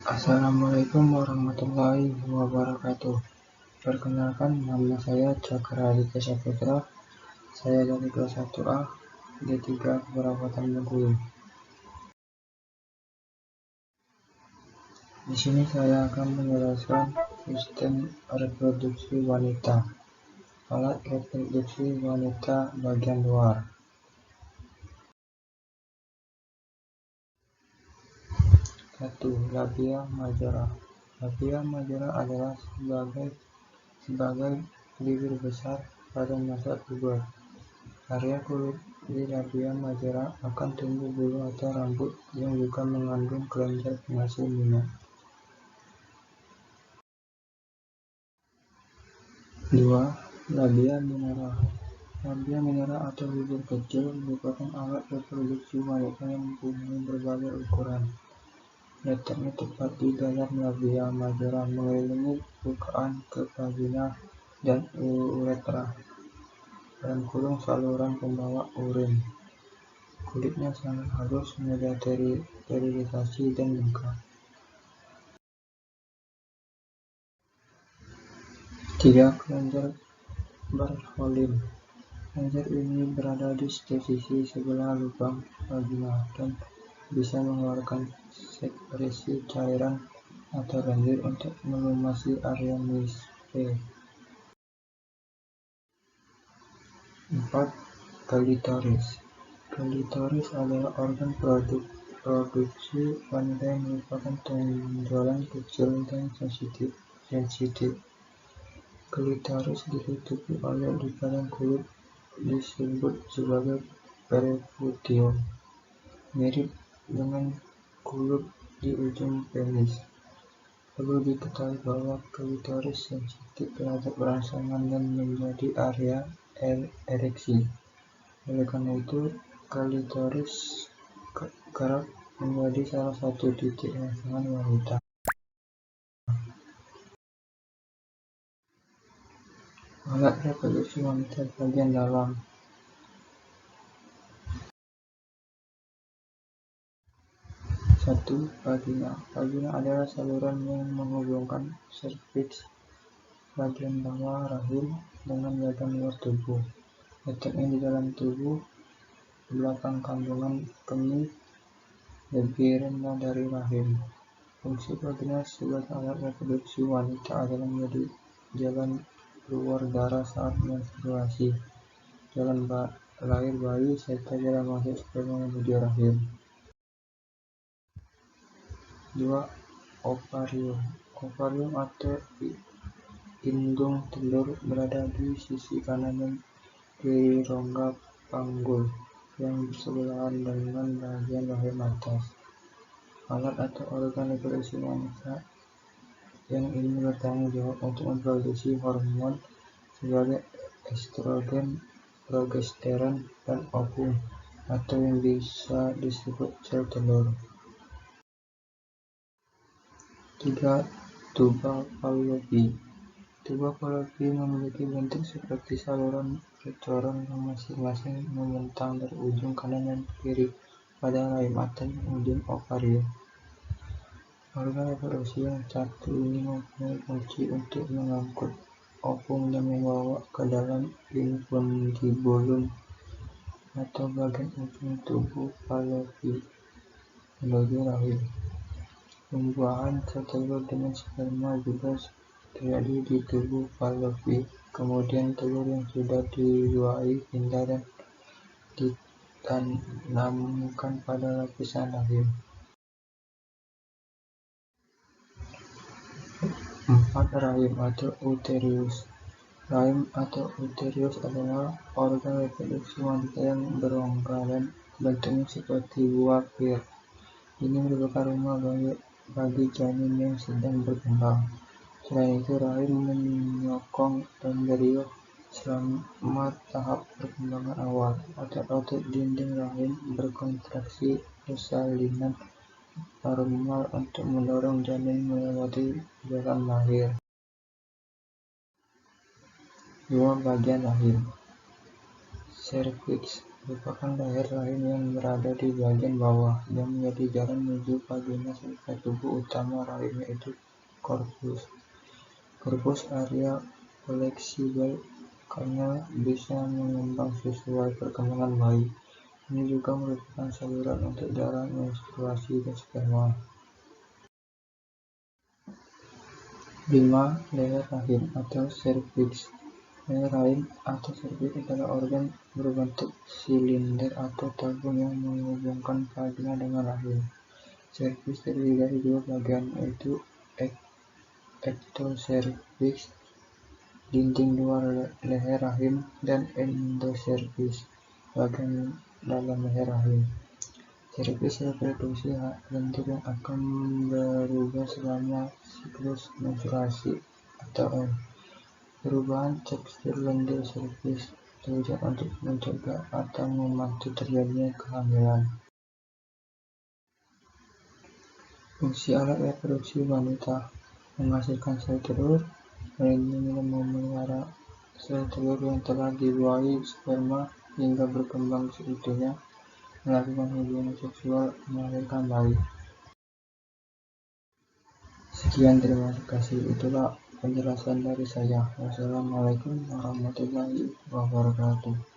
Assalamualaikum warahmatullahi wabarakatuh. Perkenalkan, nama saya Cakra Aditya Saputra. Saya dari kelas 1A D3 Keperawatan Bengkulu. Di sini saya akan menjelaskan sistem reproduksi wanita, alat reproduksi wanita bagian luar. 1. Labia majora. Labia majora adalah sebagai bibir besar pada masa puber. Area kulit di labia majora akan tumbuh bulu atau rambut yang juga mengandung kelenjar penghasil minyak. 2. Labia minora. Labia minora atau bibir kecil merupakan alat reproduksi wanita yang mempunyai berbagai ukuran. Letaknya tepat di dalam labia majora, mengelilingi bukaan ke vagina dan uretra, dan kurung saluran pembawa urin. Kulitnya sangat halus, mudah sterilisasi dan bengkak. 3. Kelenjar Bartholin. Kelenjar ini berada di sisi sebelah lubang vagina dan bisa mengeluarkan sekresi cairan atau lendir untuk melumasi area mispe. 4. Klitoris. Klitoris adalah organ produksi wanita yang merupakan tonjolan kecil dan sensitif. Klitoris ditutupi oleh lingkaran kulit disebut sebagai preputium, mirip dengan kulit di ujung penis. Perlu diketahui bahwa klitoris sensitif terhadap rangsangan dan menjadi area ereksi. Oleh karena itu, klitoris kerap menjadi salah satu titik rangsangan wanita. Alat reproduksi wanita bagian dalam. 1. Vagina. Vagina adalah saluran yang menghubungkan serviks bagian bawah rahim dengan bagian luar tubuh. Letaknya di dalam tubuh, belakang kandungan kemih, lebih rendah dari rahim. Fungsi vagina sebagai alat reproduksi wanita adalah menjadi jalan keluar darah saat menstruasi, jalan lahir bayi, serta jalan masuk sperma menuju rahim. 2. Ovarium. Ovarium atau indung telur berada di sisi kanan dan kiri rongga panggul yang bersebelahan dengan bagian rahim atas. Alat atau organ reproduksi wanita yang ini bertanggung jawab untuk memproduksi hormon sebagai estrogen, progesteron, dan ovum, atau yang bisa disebut sel telur. 3. Tuba Fallopi. Tuba Fallopi memiliki bentuk seperti saluran kotoran yang masing-masing membentang dari ujung kanan dan kiri pada rahim atas dan ujung ovarium. Organ reproduksi yang satu ini mempunyai fungsi untuk mengangkut ovum dan membawa ke dalam infundibulum atau bagian ujung tubuh Fallopi menuju rahim. Pembuahan sel telur dengan sperma juga terjadi di tubuh Fallopi. Kemudian telur yang sudah dituai pindah dan ditanamkan pada lapisan rahim. 4. Rahim atau uterus. Rahim atau uterus adalah organ reproduksi wanita yang berongga dan bentuknya seperti buah pir. Ini merupakan rumah bagi janin yang sedang berkembang. Selain itu, rahim menyokong embrio selama tahap perkembangan awal. Otot dinding rahim berkontraksi salinan normal untuk mendorong janin melewati jalan lahir. 2. Bagian rahim. Serviks. merupakan leher rahim yang berada di bagian bawah, yang menjadi jalan menuju vagina serta tubuh utama rahim, yaitu corpus. Corpus area fleksibel karena bisa mengembang sesuai perkembangan bayi. Ini juga merupakan saluran untuk darah, menstruasi, dan sperma. 5. Leher rahim atau serviks. Leher rahim atau serviks adalah organ berbentuk silinder atau tabung yang menghubungkan vagina dengan rahim. Serviks terdiri dari dua bagian, yaitu ektoserviks, dinding luar leher rahim, dan endoserviks, bagian dalam leher rahim. Serviks reproduksi lendir yang akan berubah selama siklus menstruasi atau perubahan tekstur lendir serviks tujuan untuk mencegah atau membantu terjadinya kehamilan. Fungsi alat reproduksi wanita: menghasilkan sel telur, melindungi dan memelihara sel telur yang telah dibuahi sperma hingga berkembang seutuhnya, melakukan hubungan seksual, melahirkan bayi. Sekian, terima kasih. Itulah penjelasan dari saya. Wassalamualaikum warahmatullahi wabarakatuh.